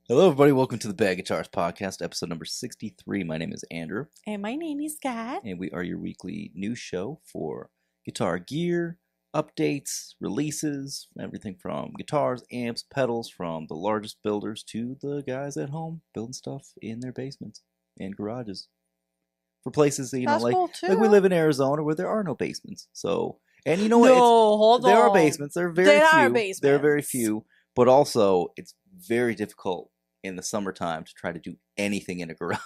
Hello, everybody. Welcome to the Bag Guitars Podcast, episode number 63. My name is Andrew. And my name is Scott. And we are your weekly news show for guitar gear, updates, releases, everything from guitars, amps, pedals, from the largest builders to the guys at home building stuff in their basements and garages. For places that, That's like, cool too. like we live in Arizona where there are no basements. So, and you know what? Hold there on. are basements. There are very There few. are basements. There are very few. But also, it's very difficult in the summertime to try to do anything in a garage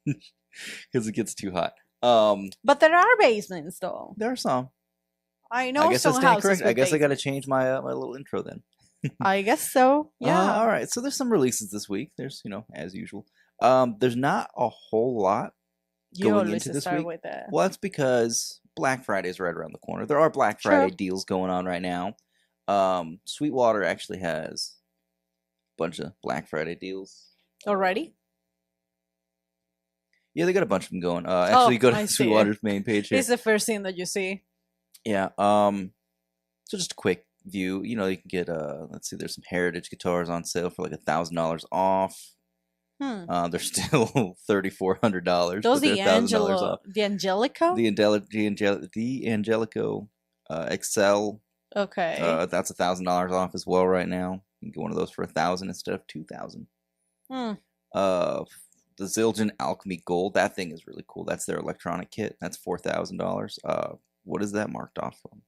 because it gets too hot. But there are basements, though. There are some. I know I guess some I stand houses correct. with I guess I got to basements. change my my little intro then. I guess so. Yeah. All right. So there's some releases this week. There's as usual. There's not a whole lot You going always into this start week. with that. Well, that's because Black Friday is right around the corner. There are Black Friday deals going on right now. Sweetwater actually has a bunch of Black Friday deals. Already? Yeah, they got a bunch of them going. Actually, you go to Sweetwater's main page here. It's the first thing that you see. Yeah. So just a quick view. You can get let's see, there's some Heritage guitars on sale for like $1,000 off. They're still $3,400. Those but they're $1,000 off. the Angelico? The Angelico XL. Okay. That's $1,000 off as well right now. You can get one of those for $1,000 instead of $2,000. The Zildjian Alchemy Gold. That thing is really cool. That's their electronic kit. That's $4,000. What is that marked off from?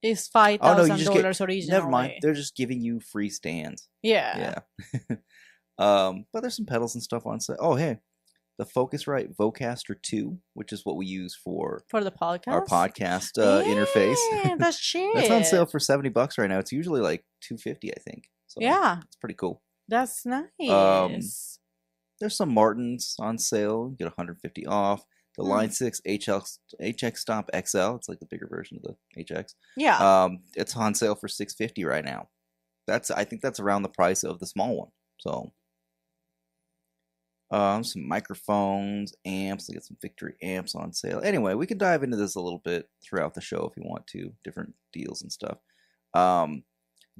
It's $5,000 originally. Never mind. They're just giving you free stands. Yeah. Yeah. But there's some pedals and stuff on sale. Oh, hey, the Focusrite Vocaster 2, which is what we use for the podcast. Our podcast interface. Yeah, that's cheap. That's on sale for $70 right now. It's usually like $250, I think. So yeah, it's pretty cool. That's nice. There's some Martins on sale. You get $150 off. The Line 6 HX Stomp XL. It's like the bigger version of the HX. Yeah. It's on sale for $650 right now. I think that's around the price of the small one. So some microphones, amps. They get some Victory amps on sale. Anyway, we can dive into this a little bit throughout the show if you want to. Different deals and stuff.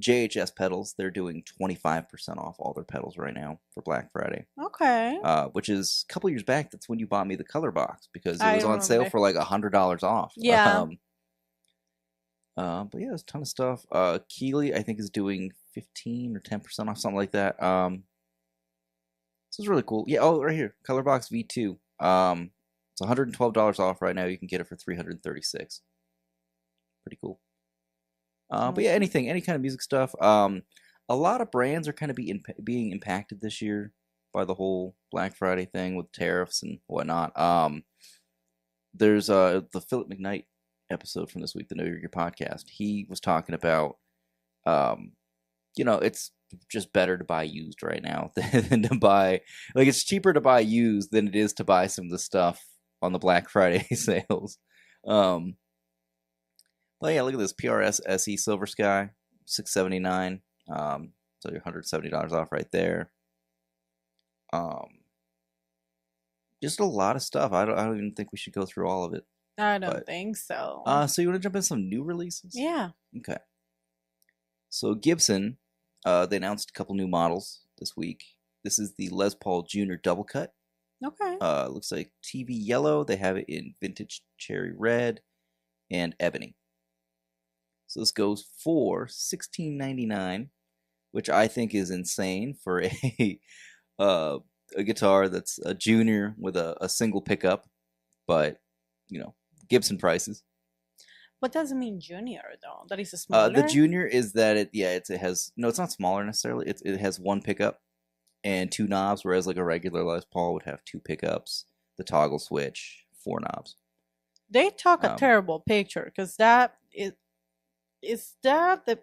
JHS pedals, they're doing 25% off all their pedals right now for Black Friday. Okay. Which is a couple years back. That's when you bought me the color box because it was on sale for like $100 off. Yeah. But yeah, there's a ton of stuff. Keeley, I think, is doing 15 or 10% off, something like that. This is really cool. Yeah. Oh, right here, color box V2. It's $112 off right now. You can get it for $336. Pretty cool. But yeah, any kind of music stuff. A lot of brands are kind of being impacted this year by the whole Black Friday thing with tariffs and whatnot. There's the Philip McKnight episode from this week, the Know Your Gear podcast. He was talking about, it's just better to buy used right now than to buy. Like, it's cheaper to buy used than it is to buy some of the stuff on the Black Friday sales. Well, yeah, look at this PRS SE Silver Sky, $679. So you're $170 off right there. Just a lot of stuff. I don't even think we should go through all of it. I don't think so. So you want to jump in some new releases? Yeah. Okay. So Gibson, they announced a couple new models this week. This is the Les Paul Jr. Double Cut. Okay. Looks like TV yellow. They have it in vintage cherry red and ebony. So this goes for $16.99, which I think is insane for a guitar that's a junior with a single pickup, but Gibson prices. What does it mean junior though? That is a smaller? The junior is that it has it's not smaller necessarily. It has one pickup and two knobs, whereas like a regular Les Paul would have two pickups, the toggle switch, four knobs. They took a terrible picture because is that the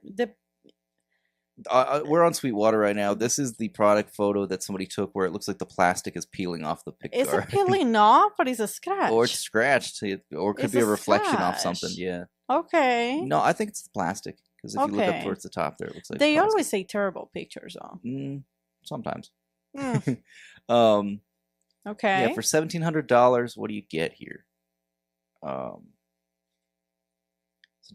we're on Sweetwater right now. This is the product photo that somebody took where it looks like the plastic is peeling off the pick Is guard. it peeling off, or is it a scratch? Or it's scratched, or it could be a reflection off something. Yeah. Okay. No, I think it's the plastic because if you look up towards the top there, it looks like they plastic. always say terrible pictures on. Sometimes. Okay. Yeah, for $1,700, what do you get here?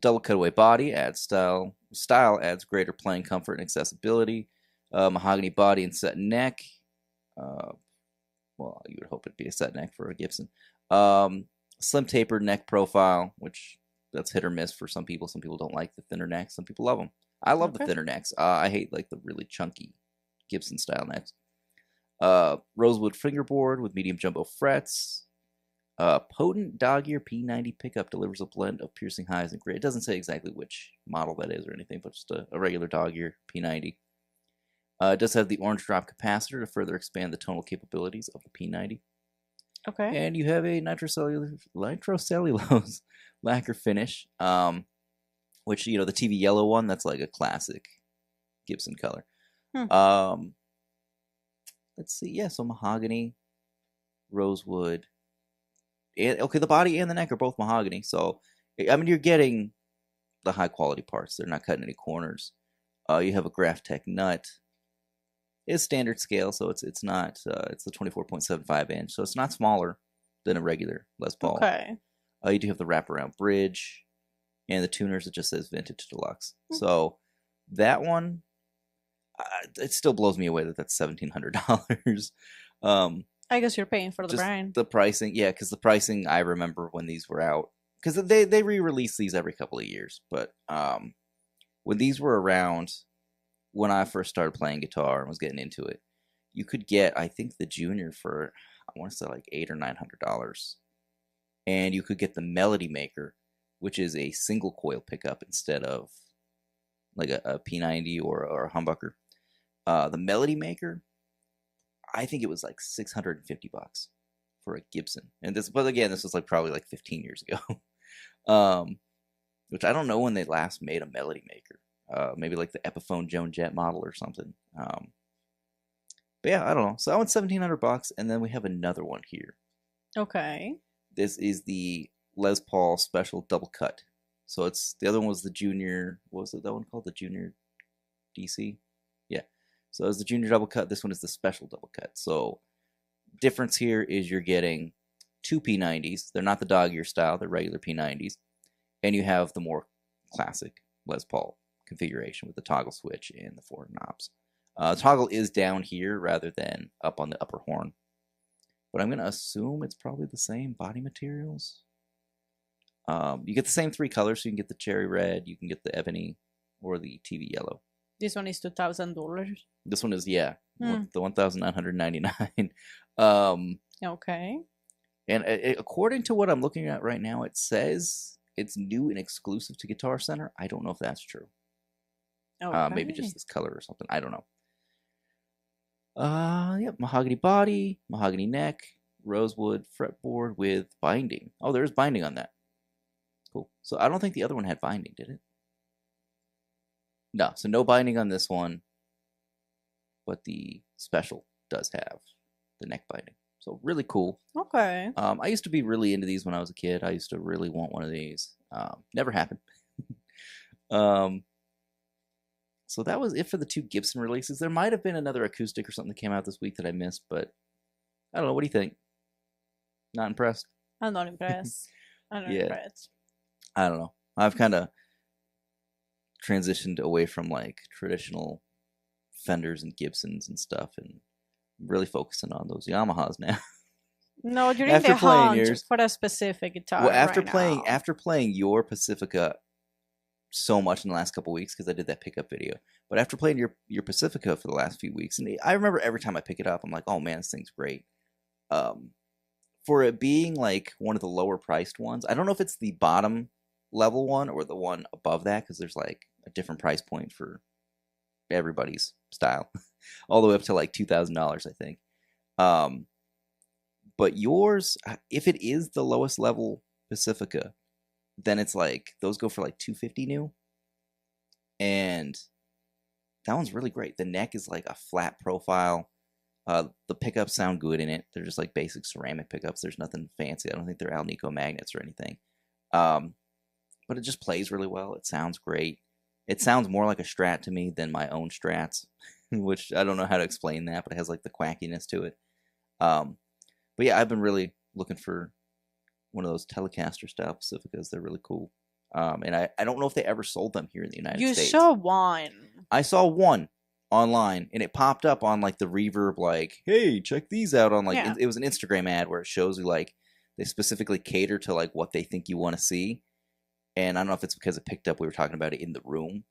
Double cutaway body adds style adds greater playing comfort and accessibility. Mahogany body and set neck. Well, you would hope it'd be a set neck for a Gibson. Slim tapered neck profile, which that's hit or miss for some people. Some people don't like the thinner necks. Some people love them. I love the thinner necks. I hate like the really chunky Gibson style necks. Rosewood fingerboard with medium jumbo frets. Potent dog ear P90 pickup delivers a blend of piercing highs and grit. It doesn't say exactly which model that is or anything, but just a regular dog ear P90. It does have the orange drop capacitor to further expand the tonal capabilities of the P90. Okay. And you have a nitrocellulose lacquer finish, which, you know, the TV yellow one, that's like a classic Gibson color. Let's see. Yeah, so mahogany, rosewood. And, okay, the body and the neck are both mahogany. So, I mean, you're getting the high quality parts. They're not cutting any corners. You have a Graphtec nut. It's standard scale, so it's not it's the 24.75 inch, so it's not smaller than a regular Les Paul. Okay. You do have the wraparound bridge and the tuners. It just says Vintage Deluxe. So that one, it still blows me away that that's $1,700. I guess you're paying for the brand. The pricing, yeah, because the pricing I remember when these were out, because they re-release these every couple of years, but when these were around. When I first started playing guitar and was getting into it, you could get, I think, the Junior for, I want to say like $800 or $900, and you could get the Melody Maker, which is a single coil pickup instead of like a P90 or a humbucker. The Melody Maker, I think it was like $650 for a Gibson, and this, but again, this was like probably like 15 years ago, which I don't know when they last made a Melody Maker. Maybe like the Epiphone Joan Jett model or something. But yeah, I don't know. So that one's $1,700, and then we have another one here. Okay. This is the Les Paul Special Double Cut. So it's the other one was the Junior. What was it? That one called the Junior DC. Yeah. So it's the Junior Double Cut. This one is the Special Double Cut. So difference here is you're getting two P90s. They're not the dog ear style. They're regular P90s, and you have the more classic Les Paul configuration with the toggle switch and the four knobs. Toggle is down here rather than up on the upper horn, but I'm going to assume it's probably the same body materials. You get the same three colors, so you can get the cherry red, you can get the ebony, or the TV yellow. This one is $2,000. This one is, yeah, the $1,999. Okay. And according to what I'm looking at right now, it says it's new and exclusive to Guitar Center. I don't know if that's true. Okay. Maybe just this color or something. I don't know. Yep, mahogany body, mahogany neck, rosewood fretboard with binding. Oh, there's binding on that. Cool. So I don't think the other one had binding, did it? No, so no binding on this one. But the Special does have the neck binding. So really cool. Okay. I used to be really into these when I was a kid. I used to really want one of these. Never happened. So that was it for the two Gibson releases. There might have been another acoustic or something that came out this week that I missed, but I don't know. What do you think? Not impressed? I'm not impressed. I'm not impressed. I don't know. I've kind of transitioned away from like traditional Fenders and Gibsons and stuff and really focusing on those Yamahas now. No, you're in the hunt for a specific guitar. Well, after playing your Pacifica so much in the last couple of weeks, because I did that pickup video, but after playing your Pacifica for the last few weeks, and I remember every time I pick it up, I'm like, oh man, this thing's great. For it being like one of the lower priced ones, I don't know if it's the bottom level one or the one above that, because there's like a different price point for everybody's style, all the way up to like $2,000, I think. But yours, if it is the lowest level Pacifica, then it's like those go for like $250 new, and that one's really great. The neck is like a flat profile. The pickups sound good in it. They're just like basic ceramic pickups. There's nothing fancy. I don't think they're Alnico magnets or anything. But it just plays really well. It sounds great. It sounds more like a Strat to me than my own Strats, which I don't know how to explain that, but it has like the quackiness to it. But yeah, I've been really looking for one of those Telecaster style Pacificas. They're really cool. And I don't know if they ever sold them here in the United States. You saw one. I saw one online, and it popped up on like the Reverb, like, hey, check these out on like Yeah. it was an Instagram ad where it shows you like they specifically cater to like what they think you want to see. And I don't know if it's because it picked up we were talking about it in the room.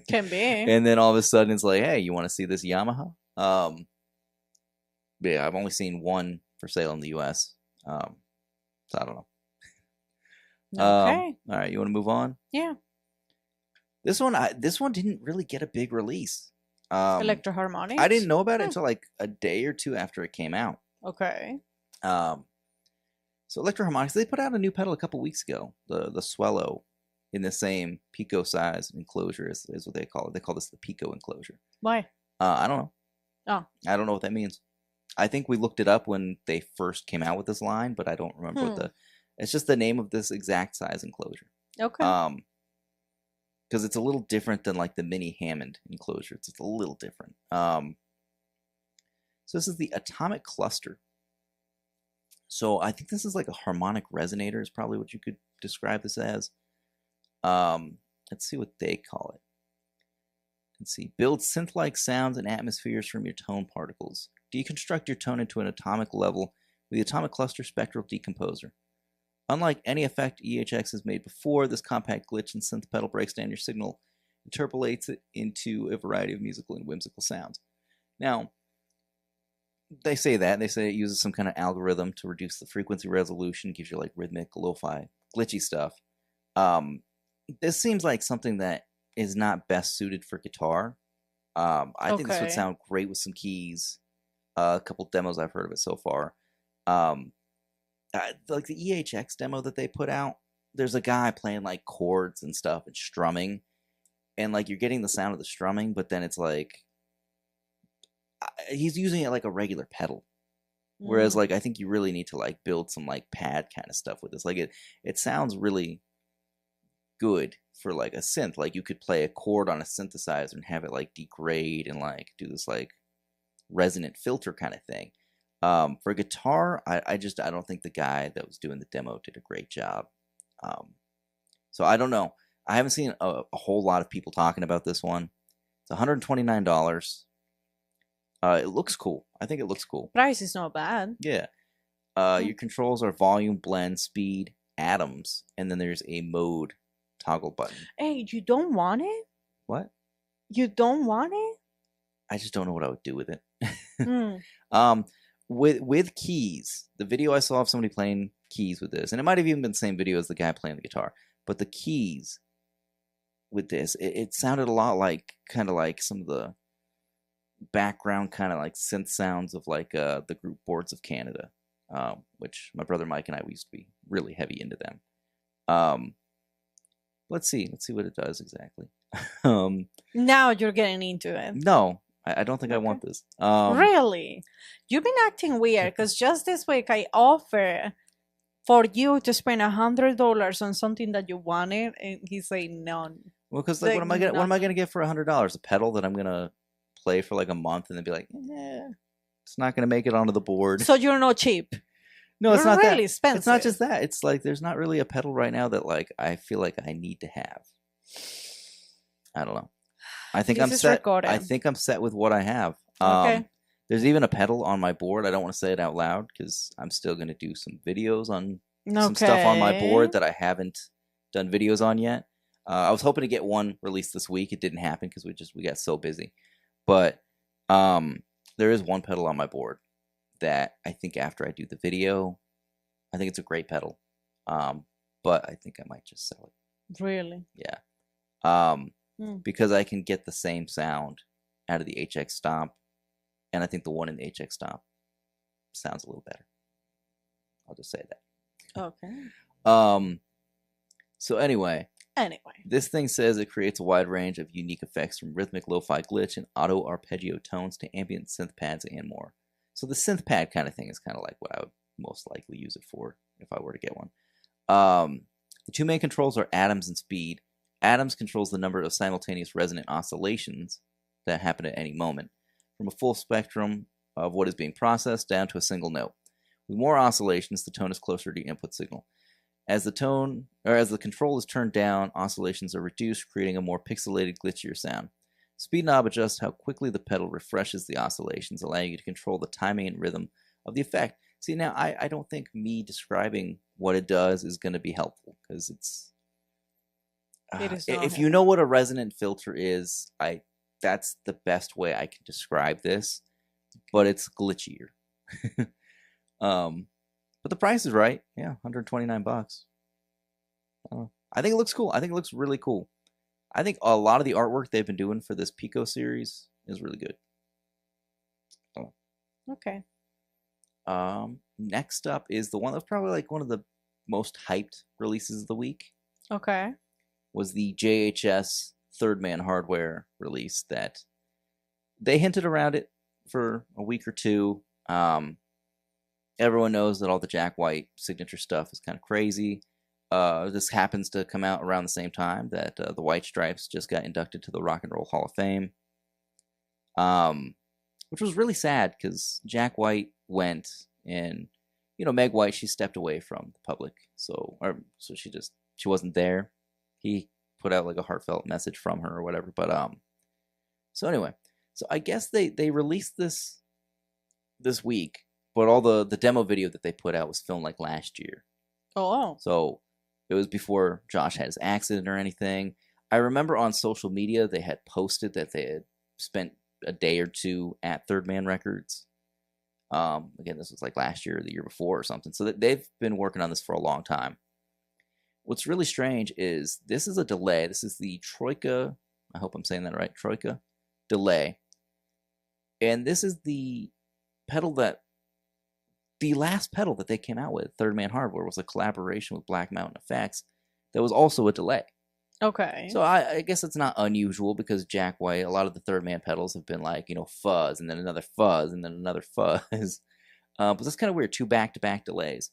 Can be. And then all of a sudden it's like, hey, you want to see this Yamaha? But yeah, I've only seen one for sale in the US. So I don't know. Okay. All right, you want to move on? Yeah. This one didn't really get a big release. Electro-harmonics? I didn't know about it until like a day or two after it came out. Okay. So Electro-harmonics, they put out a new pedal a couple weeks ago, the Swello, in the same Pico size enclosure is what they call it. They call this the Pico enclosure. Why? I don't know. Oh. I don't know what that means. I think we looked it up when they first came out with this line, but I don't remember what it's just the name of this exact size enclosure. Okay. Because it's a little different than like the mini Hammond enclosure. It's just a little different. So this is the Atomic Cluster. So I think this is like a harmonic resonator is probably what you could describe this as. Let's see what they call it. Let's see. Build synth-like sounds and atmospheres from your tone particles. Deconstruct your tone into an atomic level with the Atomic Cluster Spectral Decomposer. Unlike any effect EHX has made before, this compact glitch and synth pedal breaks down your signal, interpolates it into a variety of musical and whimsical sounds. Now, they say it uses some kind of algorithm to reduce the frequency resolution, gives you like rhythmic, lo-fi, glitchy stuff. This seems like something that is not best suited for guitar. I think this would sound great with some keys. A couple demos I've heard of it so far. Like the EHX demo that they put out, there's a guy playing like chords and stuff and strumming, and like you're getting the sound of the strumming, but then it's like he's using it like a regular pedal. Whereas like I think you really need to like build some like pad kind of stuff with this. Like it sounds really good for like a synth. Like you could play a chord on a synthesizer and have it like degrade and like do this like resonant filter kind of thing. For guitar, I don't think the guy that was doing the demo did a great job. So I don't know. I haven't seen a whole lot of people talking about this one. It's $129. It looks cool. I think it looks cool. Price is not bad. Yeah. Your controls are volume, blend, speed, atoms, and then there's a mode toggle button. Hey, you don't want it? What? You don't want it? I just don't know what I would do with it. With keys, the video I saw of somebody playing keys with this, and it might have even been the same video as the guy playing the guitar, but the keys with this, it sounded a lot like kind of like some of the background kind of like synth sounds of like the group Boards of Canada, which my brother Mike and I, we used to be really heavy into them. Let's see what it does exactly. Now you're getting into it. No, I don't think I want this. Really? You've been acting weird because just this week I offered for you to spend $100 on something that you wanted, and he's saying no. Well, because like, what am I gonna get for $100? A pedal that I'm gonna play for like a month and then be like, it's not gonna make it onto the board. So you're not cheap. No, it's not really that. expensive. It's not just that. It's like there's not really a pedal right now that like I feel like I need to have. I don't know. I think I'm set. Recorded. I think I'm set with what I have. Okay. There's even a pedal on my board. I don't want to say it out loud because I'm still going to do some videos on some stuff on my board that I haven't done videos on yet. I was hoping to get one released this week. It didn't happen because we got so busy. But there is one pedal on my board that I think after I do the video, I think it's a great pedal. But I think I might just sell it. Really? Yeah. Because I can get the same sound out of the HX Stomp, and I think the one in the HX Stomp sounds a little better. I'll just say that. Okay. So anyway, this thing says it creates a wide range of unique effects from rhythmic lo-fi glitch and auto arpeggio tones to ambient synth pads and more. So the synth pad kind of thing is kind of like what I would most likely use it for if I were to get one. The two main controls are atoms and speed. Atoms controls the number of simultaneous resonant oscillations that happen at any moment, from a full spectrum of what is being processed down to a single note. With more oscillations, the tone is closer to your input signal. As the control is turned down, oscillations are reduced, creating a more pixelated, glitchier sound. Speed knob adjusts how quickly the pedal refreshes the oscillations, allowing you to control the timing and rhythm of the effect. See, now I don't think me describing what it does is going to be helpful because It is if you know what a resonant filter is, that's the best way I can describe this, but it's glitchier. But the price is right. Yeah, $129. I think it looks cool. I think it looks really cool. I think a lot of the artwork they've been doing for this Pico series is really good. Okay. Next up is the one that's probably like one of the most hyped releases of the week. Okay. Was the JHS Third Man Hardware release that they hinted around it for a week or two. Everyone knows that all the Jack White signature stuff is kind of crazy. This happens to come out around the same time that the White Stripes just got inducted to the Rock and Roll Hall of Fame. Which was really sad because Jack White went and, Meg White, she stepped away from the public. So she wasn't there. He put out like a heartfelt message from her or whatever. But, so anyway, so I guess they released this week, but all the demo video that they put out was filmed like last year. Oh. So it was before Josh had his accident or anything. I remember on social media they had posted that they had spent a day or two at Third Man Records. Again, this was like last year or the year before or something. So they've been working on this for a long time. What's really strange is this is a delay. This is the Troika, I hope I'm saying that right, Troika Delay. And this is the last pedal that they came out with, Third Man Hardware, was a collaboration with Black Mountain Effects that was also a delay. Okay. So I guess it's not unusual because Jack White, a lot of the Third Man pedals have been like, fuzz and then another fuzz and then another fuzz. But that's kind of weird, 2 back-to-back delays.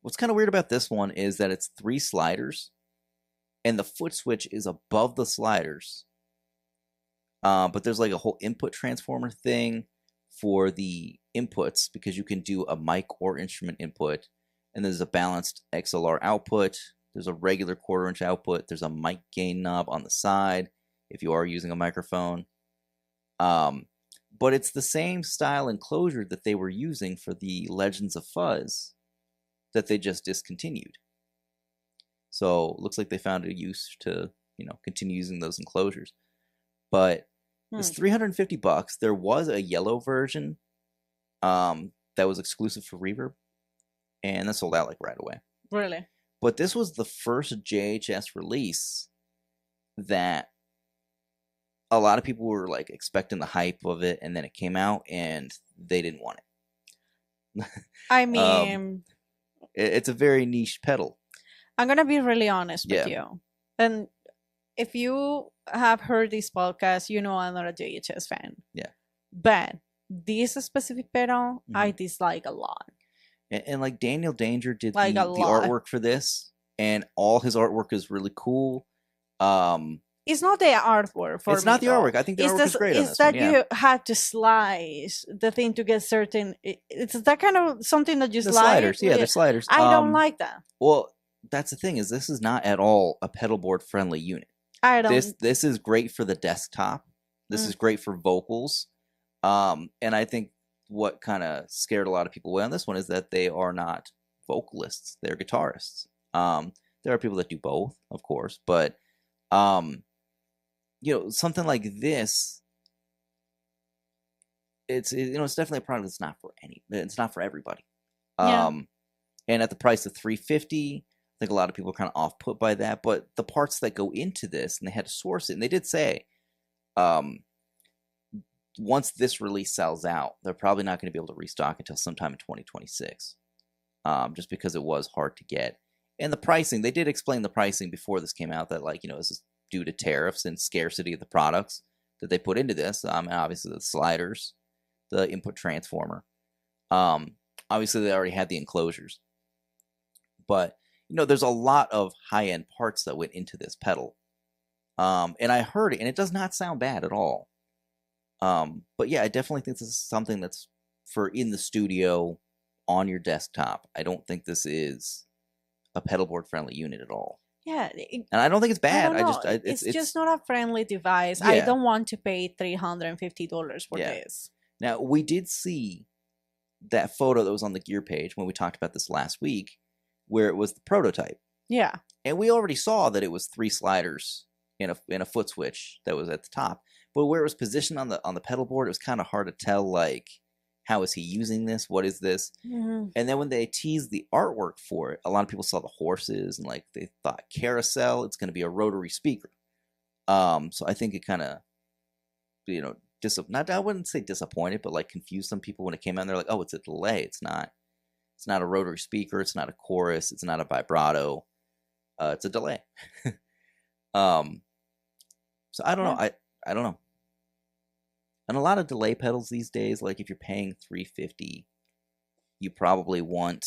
What's kind of weird about this one is that it's 3 sliders and the foot switch is above the sliders. But there's like a whole input transformer thing for the inputs because you can do a mic or instrument input, and there's a balanced XLR output. There's a regular 1/4-inch output. There's a mic gain knob on the side if you are using a microphone. But it's the same style enclosure that they were using for the Legends of Fuzz that they just discontinued. So it looks like they found a use to, continue using those enclosures. But it's $350. There was a yellow version that was exclusive for Reverb, and that sold out like right away. Really? But this was the first JHS release that a lot of people were like expecting the hype of it, and then it came out and they didn't want it. I mean, it's a very niche pedal. I'm gonna be really honest with you, and if you have heard this podcast, I'm not a JHS fan. Yeah. But this specific pedal, I dislike a lot. And like Daniel Danger did like the artwork for this, and all his artwork is really cool. It's not the artwork for me. It's not the artwork. I think the artwork is great on this one. It's that you had to slice the thing to get certain. It's that kind of something that you the slide. Sliders, yeah, the sliders. I don't like that. Well, that's the thing is this is not at all a pedal board friendly unit. I don't. This is great for the desktop. This is great for vocals. And I think what kind of scared a lot of people away on this one is that they are not vocalists; they're guitarists. There are people that do both, of course, but something like this, it's definitely a product that's not for it's not for everybody. And at the price of $350, I think a lot of people are kind of off put by that. But the parts that go into this, and they had to source it, and they did say, once this release sells out, they're probably not going to be able to restock until sometime in 2026, just because it was hard to get. And the pricing, they did explain the pricing before this came out that this is due to tariffs and scarcity of the products that they put into this. And obviously the sliders, the input transformer. Obviously they already had the enclosures, but there's a lot of high-end parts that went into this pedal. And I heard it, and it does not sound bad at all. But yeah, I definitely think this is something that's for in the studio on your desktop. I don't think this is a pedal board friendly unit at all. Yeah, And I don't think it's I bad. don't know. It's It's just not a friendly device. I yeah, don't want to pay $350 for yeah. this. Now we did see that photo that was on the gear page when we talked about this last week, where it was the prototype, Yeah. and we already saw that it was 3 sliders in a foot switch that was at the top. But where it was positioned on the pedal board, it was kind of hard to tell, like, how is he using this? What is this? Mhm. And then when they teased the artwork for it, a lot of people saw the horses and like they thought carousel. It's going to be a rotary speaker. So I think it kind of, you know, I wouldn't say disappointed, but like confused some people when it came out. And they're like, oh, it's a delay. It's not. It's not a rotary speaker. It's not a chorus. It's not a vibrato. It's a delay. So I don't know. I don't know. And a lot of delay pedals these days, like if you're paying $350, you probably want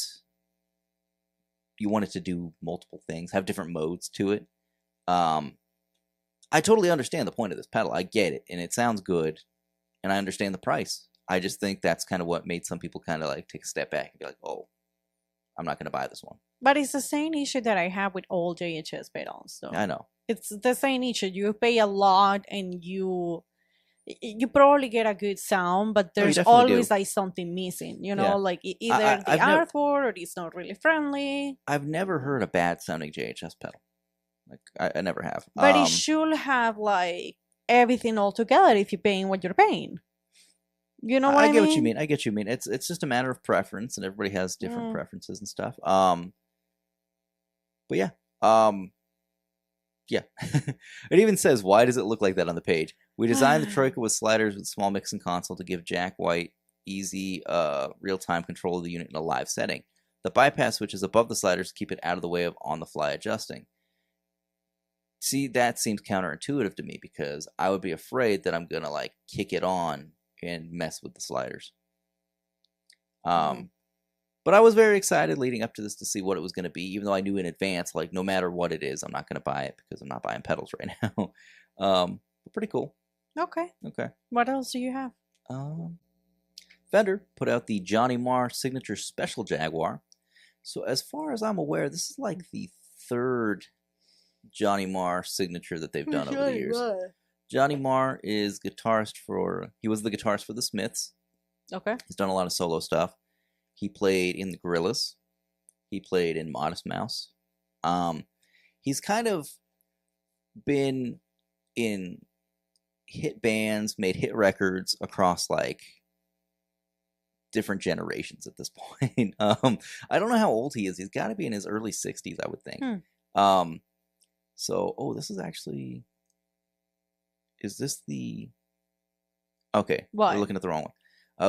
it to do multiple things, have different modes to it. I totally understand the point of this pedal. I get it, and it sounds good, and I understand the price. I just think that's kind of what made some people kind of like take a step back and be like, "Oh, I'm not going to buy this one." But it's the same issue that I have with all JHS pedals. So I know. it's the same issue. You pay a lot, and you probably get a good sound, but there's always like something missing. You know, like either the artwork or it's not really friendly. I've never heard a bad sounding JHS pedal. Like I never have. But it should have like everything all together if you're paying what you're paying. You know what I mean? I get what you mean. I get what you mean. It's just a matter of preference, and everybody has different preferences and stuff. But yeah. Yeah. It even says, why does it look like that on the page? We designed the Troika with sliders with small mixing console to give Jack White easy real-time control of the unit in a live setting. The bypass switch is above the sliders to keep it out of the way of on-the-fly adjusting. See, that seems counterintuitive to me because I would be afraid that I'm going to like kick it on and mess with the sliders. But I was very excited leading up to this to see what it was going to be, even though I knew in advance, like, no matter what it is, I'm not going to buy it because I'm not buying pedals right now. But pretty cool. Okay. Okay. What else do you have? Fender put out the Johnny Marr Signature Special Jaguar. So as far as I'm aware, this is like the 3rd Johnny Marr signature that they've done over the years. Johnny Marr is he was the guitarist for the Smiths. Okay. He's done a lot of solo stuff. He played in the Gorillaz. He played in Modest Mouse. He's kind of been in hit bands, made hit records across like different generations at this point. I don't know how old he is. He's got to be in his early 60s, I would think. So, this is actually... Is this the... Okay, what? We're looking at the wrong one.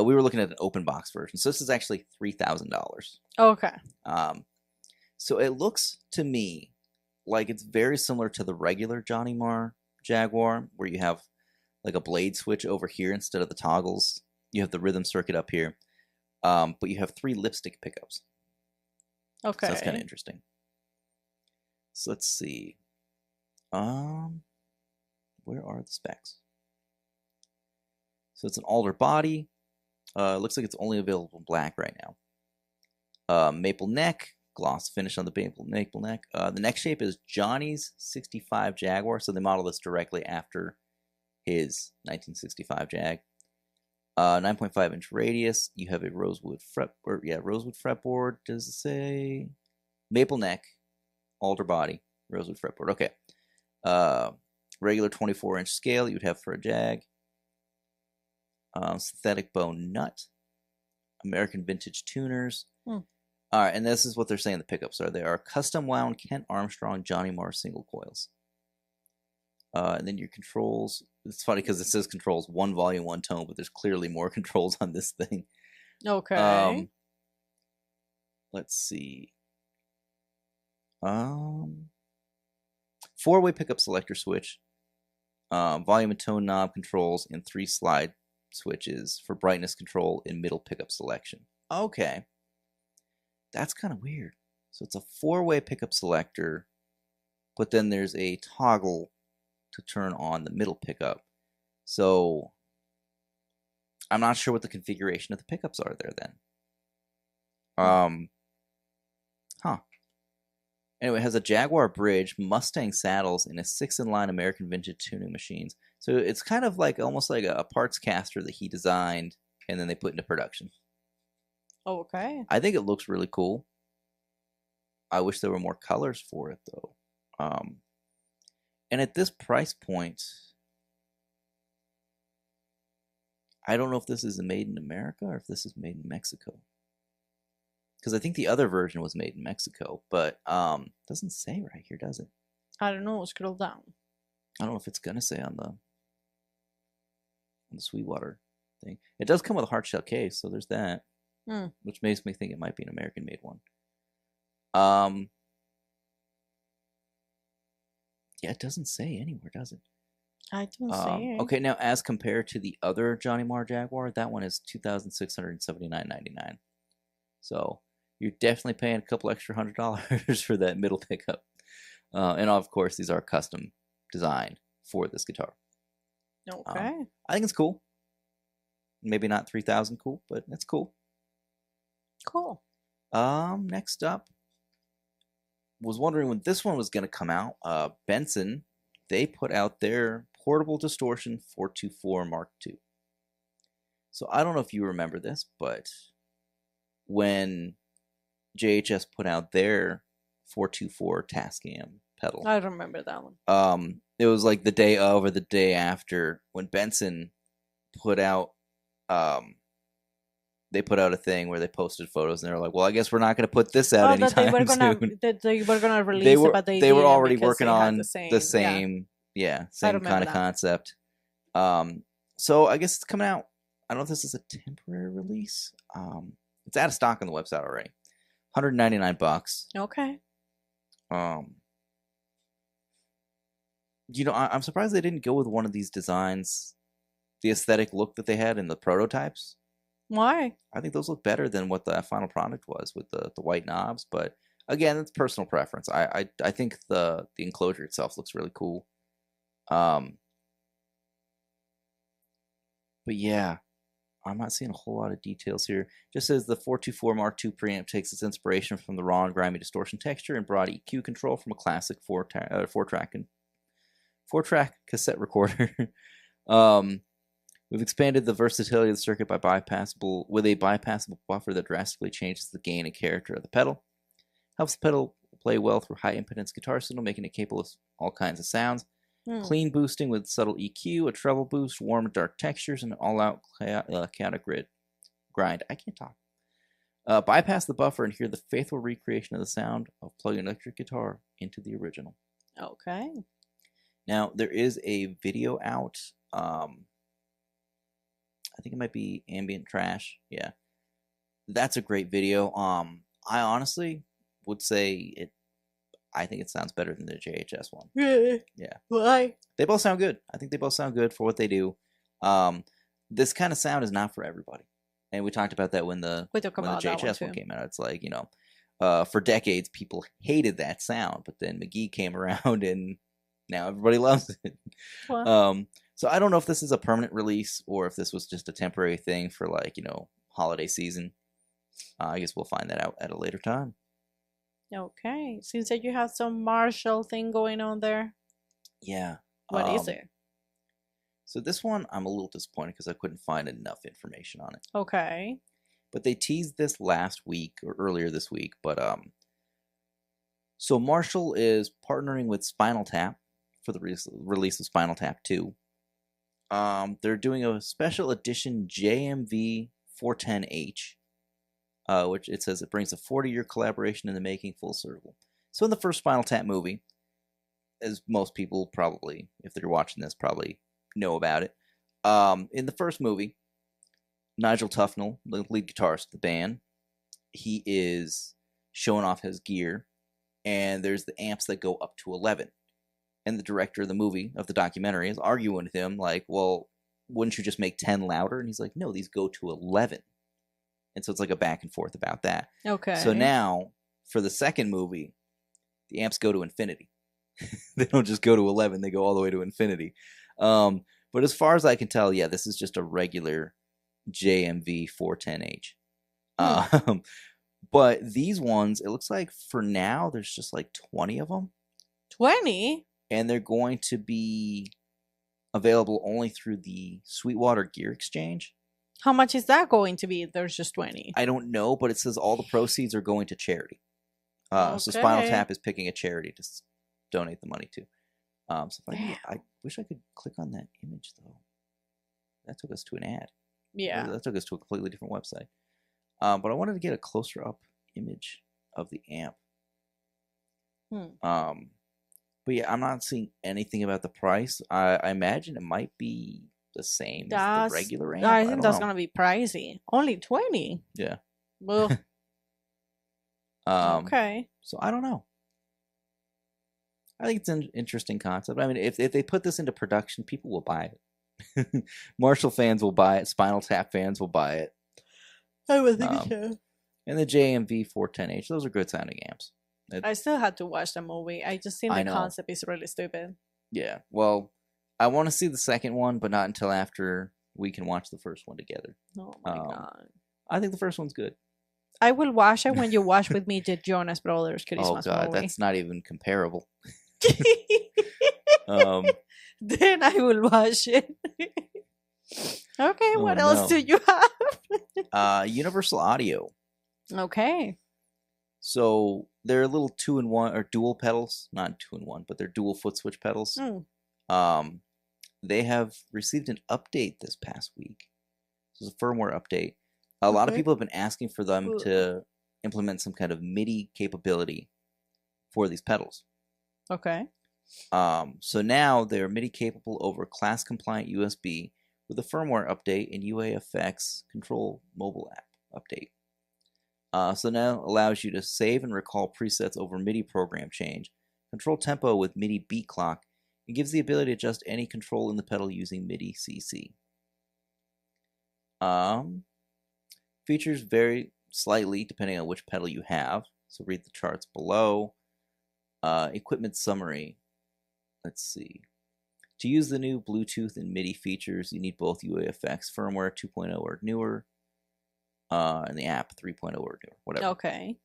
We were looking at an open box version. So this is actually $3,000. Okay. So it looks to me like it's very similar to the regular Johnny Marr Jaguar, where you have like a blade switch over here instead of the toggles. You have the rhythm circuit up here. But you have 3 lipstick pickups. Okay. So that's kind of interesting. So let's see. Where are the specs? So it's an alder body. Looks like it's only available in black right now. Maple neck, gloss finish on the maple neck. The neck shape is Johnny's 65 Jaguar, so they model this directly after his 1965 Jag. 9.5 inch radius. You have a rosewood fretboard. Does it say maple neck, alder body, rosewood fretboard? Okay. Regular 24-inch scale you would have for a Jag. Synthetic bone nut. American vintage tuners. All right, and this is what they're saying the pickups are. They are custom wound Kent Armstrong Johnny Marr single coils. And then your controls. It's funny because it says controls 1 volume, 1 tone, but there's clearly more controls on this thing. Okay. Let's see. 4-way pickup selector switch. Volume and tone knob controls, and 3 slide switches for brightness control and middle pickup selection. Okay. That's kind of weird. So it's a 4-way pickup selector, but then there's a toggle to turn on the middle pickup. So I'm not sure what the configuration of the pickups are there then. Anyway, it has a Jaguar bridge, Mustang saddles, and a 6-in-line American vintage tuning machines. So it's kind of like almost like a parts caster that he designed and then they put into production. Okay. I think it looks really cool. I wish there were more colors for it though. And at this price point, I don't know if this is made in America or if this is made in Mexico. Because I think the other version was made in Mexico, but doesn't say right here, does it? I don't know. Scroll down. I don't know if it's gonna say on the Sweetwater thing. It does come with a hard shell case, so there's that, which makes me think it might be an American-made one. Yeah, it doesn't say anywhere, does it? I don't see it. Okay, now as compared to the other Johnny Marr Jaguar, that one is $2,679.99. So you're definitely paying a couple extra $100 for that middle pickup. And of course, these are custom designed for this guitar. Okay. I think it's cool. Maybe not 3,000 cool, but it's cool. Cool. Next up, was wondering when this one was going to come out. Benson, they put out their portable distortion 424 Mark II. So I don't know if you remember this, but when JHS put out their 424 Tascam pedal, I remember that one. It was like the day of or the day after when Benson put out they put out a thing where they posted photos and they were like, well, I guess we're not going to put this out anytime soon. They were gonna release it, but they were already working on the same kind of concept. So I guess it's coming out. I don't know if this is a temporary release. It's out of stock on the website already. $199. Okay. You know, I'm surprised they didn't go with one of these designs, the aesthetic look that they had in the prototypes. Why? I think those look better than what the final product was with the white knobs. But again, it's personal preference. I think the enclosure itself looks really cool. But yeah, I'm not seeing a whole lot of details here. Just says the 424 Mark II preamp takes its inspiration from the raw and grimy distortion texture and broad EQ control from a classic four-track cassette recorder. We've expanded the versatility of the circuit with a bypassable buffer that drastically changes the gain and character of the pedal. Helps the pedal play well through high impedance guitar signal, making it capable of all kinds of sounds. Clean boosting with subtle EQ, a treble boost, warm and dark textures, and an all-out chaotic grind. I can't talk. Bypass the buffer and hear the faithful recreation of the sound of plugging an electric guitar into the original. Okay. Now, there is a video out. I think it might be Ambient Trash. Yeah. That's a great video. I honestly would say I think it sounds better than the JHS one. Really? Yeah. Why? They both sound good. I think they both sound good for what they do. This kind of sound is not for everybody. And we talked about that when the JHS one came out. It's like, you know, for decades people hated that sound, but then McGee came around and now everybody loves it. Well. So I don't know if this is a permanent release or if this was just a temporary thing for, like, you know, holiday season. I guess we'll find that out at a later time. Okay. Seems like you have some Marshall thing going on there. Yeah. What is it? So this one, I'm a little disappointed because I couldn't find enough information on it. Okay. But they teased this last week or earlier this week. But so Marshall is partnering with Spinal Tap for the release of Spinal Tap 2. They're doing a special edition JMV 410H, which it says it brings a 40-year collaboration in the making full circle. So in the first Spinal Tap movie, as most people probably, if they're watching this, probably know about it. In the first movie, Nigel Tufnell, the lead guitarist of the band, he is showing off his gear, and there's the amps that go up to 11. And the director of the movie, of the documentary, is arguing with him, like, well, wouldn't you just make 10 louder? And he's like, no, these go to 11. And so it's like a back and forth about that. Okay. So now, for the second movie, the amps go to infinity. They don't just go to 11, they go all the way to infinity. But as far as I can tell, yeah, this is just a regular JMV 410H. But these ones, it looks like for now, there's just like 20 of them. 20? And they're going to be available only through the Sweetwater Gear Exchange. How much is that going to be if there's just 20? I don't know, but it says all the proceeds are going to charity. So Spinal Tap is picking a charity to donate the money to. So if I wish I could click on that image, though. That took us to an ad. Yeah. That took us to a completely different website. But I wanted to get a closer up image of the amp. But yeah, I'm not seeing anything about the price. I imagine it might be the same as the regular amp. I think that's going to be pricey. Only 20? Yeah. Well, okay. So I don't know. I think it's an interesting concept. I mean, if they put this into production, people will buy it. Marshall fans will buy it. Spinal Tap fans will buy it. I would think so. And the JMV 410H, those are good sounding amps. I still had to watch the movie. I just think the concept is really stupid. Yeah. Well, I want to see the second one, but not until after we can watch the first one together. Oh my God. I think the first one's good. I will watch it when you watch with me the Jonas Brothers Christmas movie. That's not even comparable. Then I will watch it. Okay, what else do you have? Universal Audio. Okay. So they're little 2-in-1 or dual pedals, not 2-in-1, but they're dual foot switch pedals. They have received an update this past week. This is a firmware update. A lot of people have been asking for them to implement some kind of MIDI capability for these pedals. Okay. So now they're MIDI capable over class compliant USB with a firmware update and UAFX control mobile app update. So now allows you to save and recall presets over MIDI program change, control tempo with MIDI beat clock, and gives the ability to adjust any control in the pedal using MIDI CC. Features vary slightly depending on which pedal you have, so read the charts below. Equipment summary. Let's see. To use the new Bluetooth and MIDI features, you need both UAFX firmware 2.0 or newer, and the app 3.0 or newer, whatever. Okay.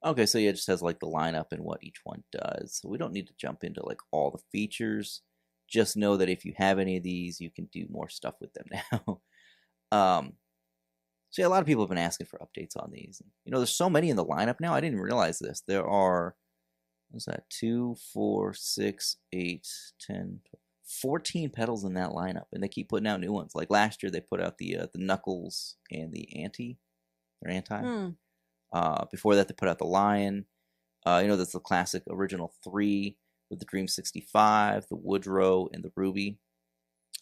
Okay, so yeah, it just has like the lineup and what each one does. So we don't need to jump into like all the features. Just know that if you have any of these, you can do more stuff with them now. So yeah, a lot of people have been asking for updates on these. You know, there's so many in the lineup now. I didn't realize this. There are, what's that? 2, 4, 6, 8, 10, 14 pedals in that lineup, and they keep putting out new ones. Like last year, they put out the Knuckles and the Anti. Before that, they put out the Lion. That's the classic original 3 with the Dream 65, the Woodrow, and the Ruby.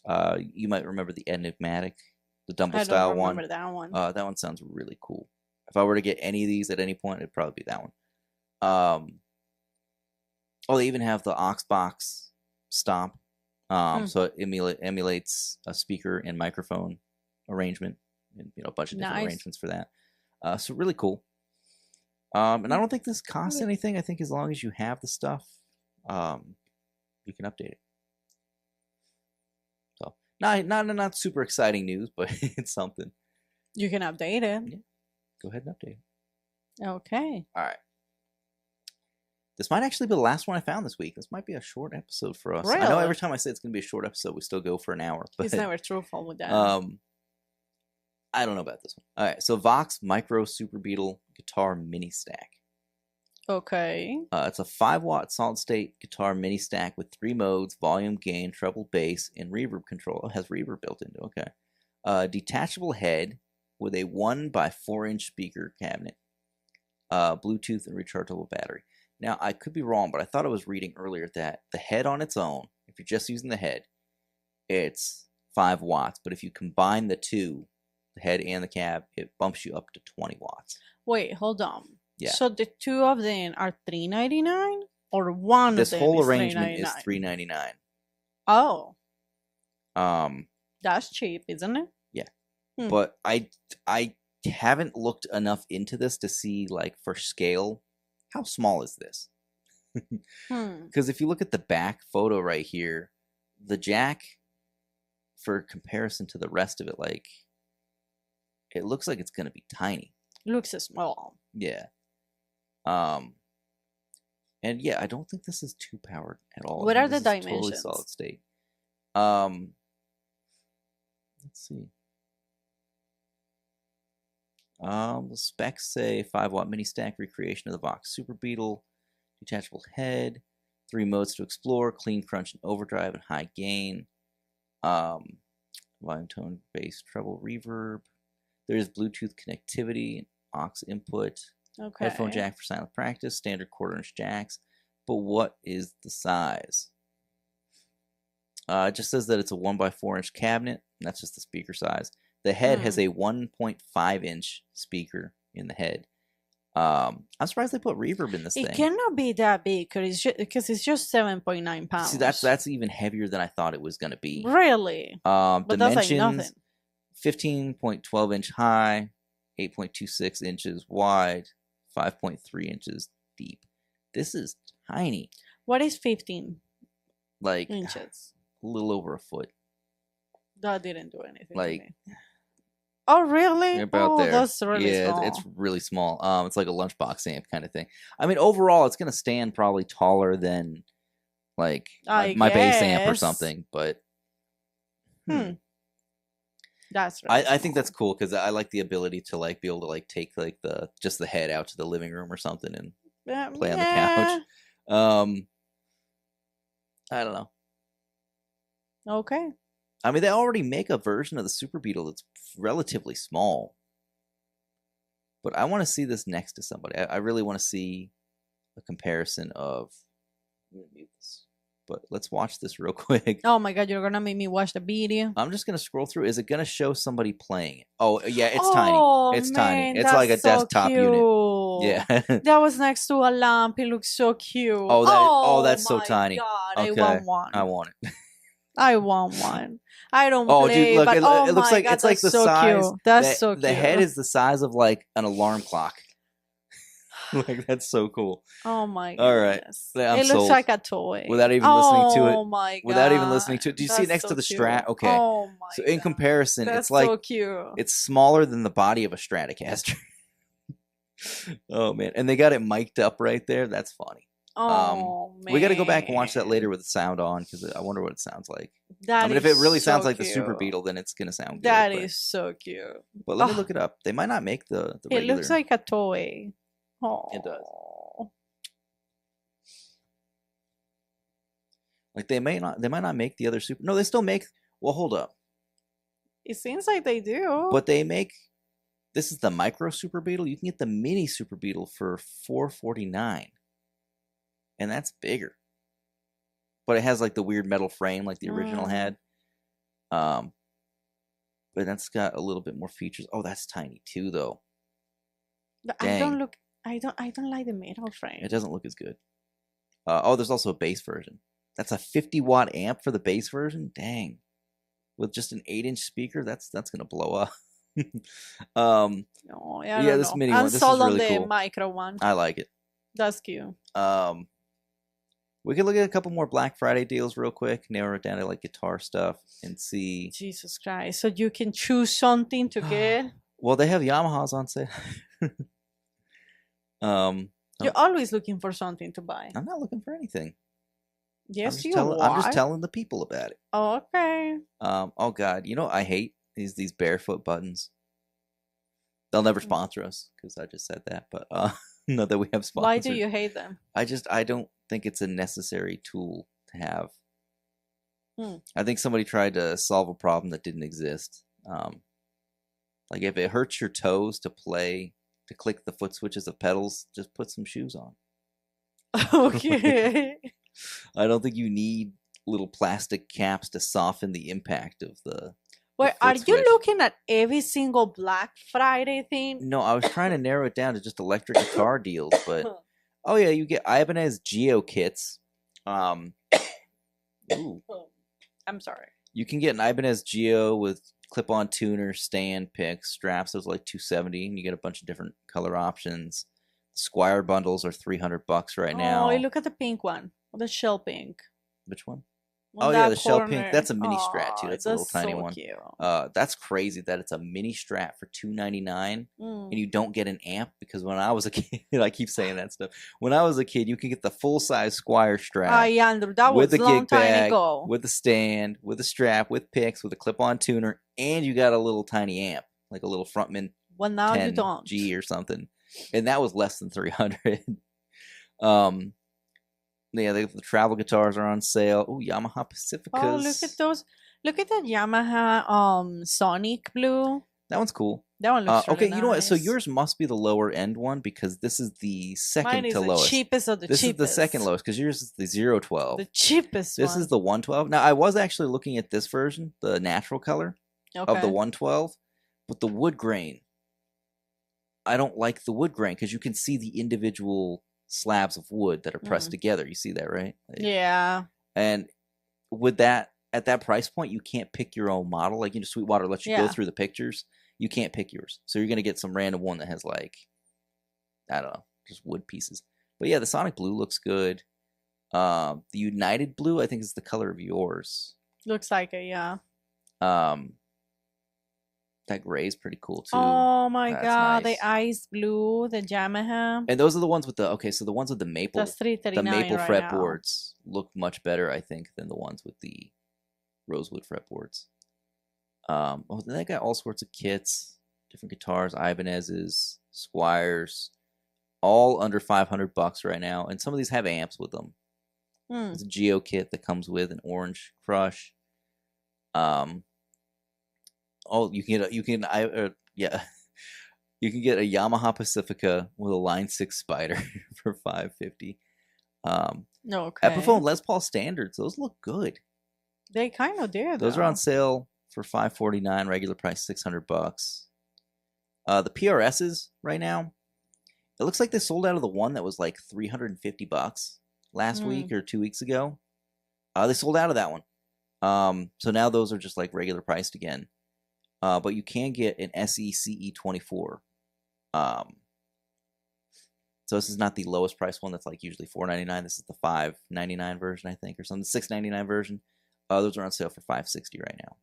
You might remember the Enigmatic, the Dumble style one. I don't remember that one. That one sounds really cool. If I were to get any of these at any point, it'd probably be that one. They even have the Oxbox Stomp. So it emulates a speaker and microphone arrangement, and a bunch of different arrangements for that. So really cool. And I don't think this costs anything. I think as long as you have the stuff, you can update it. So not super exciting news, but it's something. You can update it. Yeah. Go ahead and update it. Okay. All right. This might actually be the last one I found this week. This might be a short episode for us. Really? I know every time I say it's going to be a short episode, we still go for an hour. But, it's never truthful with that. I don't know about this one. All right, so Vox Micro Superbeetle Guitar Mini Stack. Okay. It's a 5-watt solid-state guitar mini stack with 3 modes: volume, gain, treble, bass, and reverb control. It has reverb built into it. Okay. Detachable head with a 1x4-inch speaker cabinet, Bluetooth, and rechargeable battery. Now, I could be wrong, but I thought I was reading earlier that the head on its own, if you're just using the head, it's 5 watts. But if you combine the two, the head and the cab, it bumps you up to 20 watts. Wait, hold on. Yeah. So the two of them are $3.99, or one of them? This whole arrangement is $3.99. Oh. That's cheap, isn't it? Yeah. But I haven't looked enough into this to see, like, for scale, how small is this? Because if you look at the back photo right here, the jack for comparison to the rest of it, like, it looks like it's gonna be tiny. Looks small. Yeah. And yeah, I don't think this is too powered at all. What are the dimensions? Totally solid state. Let's see. The specs say 5-watt mini stack, recreation of the Vox Superbeetle, detachable head, 3 modes to explore: clean, crunch, and overdrive, and high gain. Volume, tone, bass, treble, reverb. There is Bluetooth connectivity, aux input, headphone jack for silent practice, standard 1/4-inch jacks. But what is the size? It just says that it's a 1x4-inch cabinet. And that's just the speaker size. The head has a 1.5-inch speaker in the head. I'm surprised they put reverb in this thing. It cannot be that big because it's just 7.9 pounds. See, that's even heavier than I thought it was going to be. Really? But Dimensions, that's like nothing. 15.12-inch high, 8.26 inches wide, 5.3 inches deep. This is tiny. What is 15 like inches? A little over a foot. That didn't do anything like to me. Oh, really? About there. That's really small. It's really small. It's like a lunchbox amp kind of thing. I mean, overall, it's going to stand probably taller than like my bass amp or something. But that's really I think that's cool because I like the ability to like be able to like take like just the head out to the living room or something and play on the couch. I don't know. Okay. I mean, they already make a version of the Superbeetle that's relatively small. But I want to see this next to somebody. I really want to see a comparison of... I'm going to mute this. But let's watch this real quick. Oh my god, you're going to make me watch the video. I'm just going to scroll through. Is it going to show somebody playing it? Oh, yeah, it's tiny. It's tiny. It's like a desktop unit. Yeah. That was next to a lamp. It looks so cute. That's so tiny. God, okay. I want one. I want it. I want one. I don't play, dude, look, but it looks like it's like the so size. Cute. That's so cute. The head is the size of like an alarm clock. Like that's so cool. Oh my god! All right, it looks like a toy. Without even listening to it. Oh my god! Without even listening to it. Do you see it next to the Strat? Okay. Oh my so in comparison, that's it's like so cute. It's smaller than the body of a Stratocaster. Oh man, and they got it mic'd up right there. That's funny. Oh man, we got to go back and watch that later with the sound on because I wonder what it sounds like. I mean, if it really sounds like the Superbeetle, then it's gonna sound good. That is so cute. But let me look it up. They might not make the regular. It looks like a toy. Oh, it does. Like they might not make the other super. No, they still make. Well, hold up. It seems like they do. But they make. This is the Micro Superbeetle. You can get the Mini Superbeetle for $449, and that's bigger. But it has like the weird metal frame, like the original had. But that's got a little bit more features. Oh, that's tiny too, though. Dang. I don't like the metal frame. It doesn't look as good. There's also a bass version. That's a 50-watt amp for the bass version. Dang, with just an 8-inch speaker, that's gonna blow up. This mini one. This is really cool. The micro one. I like it. That's cute. We can look at a couple more Black Friday deals real quick, narrow it down to like guitar stuff, and see. Jesus Christ! So you can choose something to get. Well, they have Yamahas on sale. You're always looking for something to buy. I'm not looking for anything. Yes, you are. I'm just telling the people about it. Oh, okay. Oh God, you know what I hate these barefoot buttons. They'll never sponsor us because I just said that, but not that we have sponsors. Why do you hate them? I don't think it's a necessary tool to have. I think somebody tried to solve a problem that didn't exist. Like if it hurts your toes to click the foot switches of pedals, just put some shoes on. Okay. I don't think you need little plastic caps to soften the impact of the. Wait, are you looking at every single Black Friday thing? No, I was trying to narrow it down to just electric guitar deals, but oh yeah, you get Ibanez Geo kits. Ooh. I'm sorry. You can get an Ibanez Geo with clip-on tuner, stand, picks, straps. Those are like $270, and you get a bunch of different color options. Squire bundles are $300 right now. Oh, look at the pink one, the shell pink. Which one? Oh yeah, the shell pink. That's a mini Strat too. That's a little tiny so one. Cute. That's crazy that it's a mini Strat for $299 and you don't get an amp, because when I was a kid, I keep saying that stuff. When I was a kid, you could get the full size Squire Strat. Yeah, that was a long time ago. With a stand, with a strap, with picks, with a clip-on tuner, and you got a little tiny amp, like a little Frontman. Well, now you don't. G or something, and that was less than $300. Yeah, the travel guitars are on sale. Oh, Yamaha Pacificas. Oh, look at those! Look at that Yamaha Sonic Blue. That one's cool. That one looks really okay. nice. You know what? So yours must be the lower end one, because this is the second Mine is to lowest. The cheapest of the this cheapest. This is the second lowest, because yours is the 012. The cheapest. This is the 112. Now I was actually looking at this version, the natural color of the 112, but the wood grain. I don't like the wood grain, because you can see the individual slabs of wood that are pressed together. You see that, right? Yeah. And with that, at that price point, you can't pick your own model. Like, Sweetwater lets you go through the pictures. You can't pick yours. So you're going to get some random one that has, like, I don't know, just wood pieces. But yeah, the Sonic Blue looks good. The United Blue, I think, is the color of yours. Looks like it, yeah. That gray is pretty cool too. Oh my god, nice. The ice blue, the Yamaha. And those are the ones with the so the ones with the maple. That's $339 the maple right fretboards look much better, I think, than the ones with the rosewood fretboards. They got all sorts of kits, different guitars, Ibanez's, Squires, all under $500 right now, and some of these have amps with them. There's a Geo kit that comes with an orange crush. You can get you can get a Yamaha Pacifica with a Line 6 Spider for $550. Epiphone Les Paul standards, those look good. They kind of do. Those are on sale for $549, regular price $600. The PRSs right now, it looks like they sold out of the one that was like $350 last week or 2 weeks ago. They sold out of that one. So now those are just like regular priced again. But you can get an SE-CE24. So this is not the lowest price one that's like usually $499. This is the $599 version, I think, or something. The $699 version. Those are on sale for $560 right now.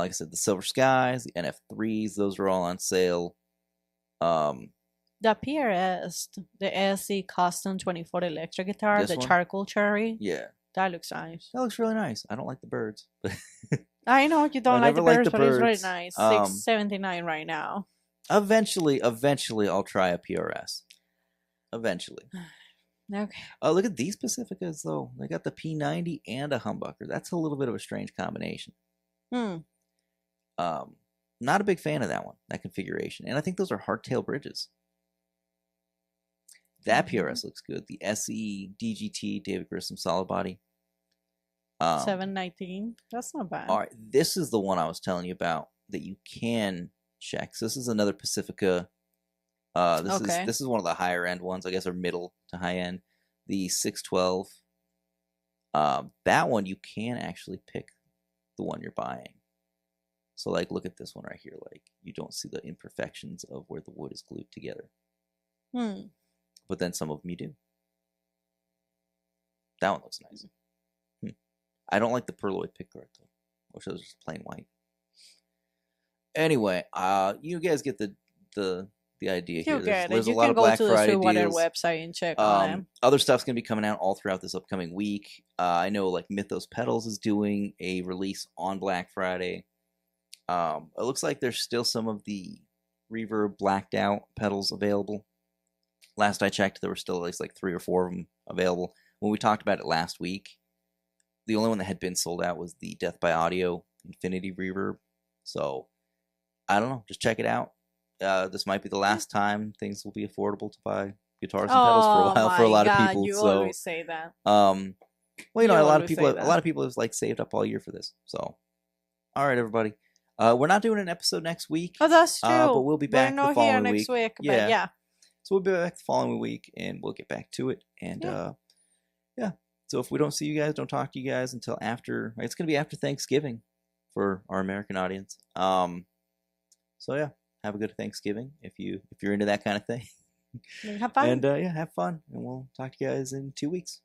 Like I said, the Silver Skies, the NF3s, those are all on sale. The PRS, the SE Custom 24 electric guitar, the charcoal cherry. Yeah. That looks nice. That looks really nice. I don't like the birds. I know you don't like the birds, but it's really nice. $679 right now. Eventually, I'll try a PRS. Eventually. Okay. Look at these Pacificas, though. They got the P90 and a humbucker. That's a little bit of a strange combination. Not a big fan of that one, that configuration. And I think those are hardtail bridges. That PRS looks good. The SE DGT David Grissom solid body. $719. That's not bad. All right, this is the one I was telling you about that you can check. So this is another Pacifica. This is one of the higher end ones, I guess, or middle to high end. The 612. That one you can actually pick the one you're buying. So like, look at this one right here. Like, you don't see the imperfections of where the wood is glued together. But then some of them you do. That one looks nice. I don't like the perloid pickguard though. I wish it was just plain white. Anyway, you guys get the idea here. There's a lot of Black Friday deals. You can go to the website and check on them. Other stuff's gonna be coming out all throughout this upcoming week. I know like Mythos Pedals is doing a release on Black Friday. It looks like there's still some of the reverb blacked out pedals available. Last I checked, there were still at least like 3 or 4 of them available. When we talked about it last week, the only one that had been sold out was the Death by Audio Infinity Reverb. So, I don't know. Just check it out. This might be the last time things will be affordable to buy guitars and pedals for a while for a lot of people. You so, always say that. Well, a lot of people have like saved up all year for this. So, all right, everybody. We're not doing an episode next week. Oh, that's true. But we'll be back the following next week. Yeah. So we'll be back the following week, and we'll get back to it. And yeah. So if we don't see you guys, don't talk to you guys until after. It's gonna be after Thanksgiving for our American audience. So yeah, have a good Thanksgiving if you're into that kind of thing. Have fun. And have fun. And we'll talk to you guys in 2 weeks.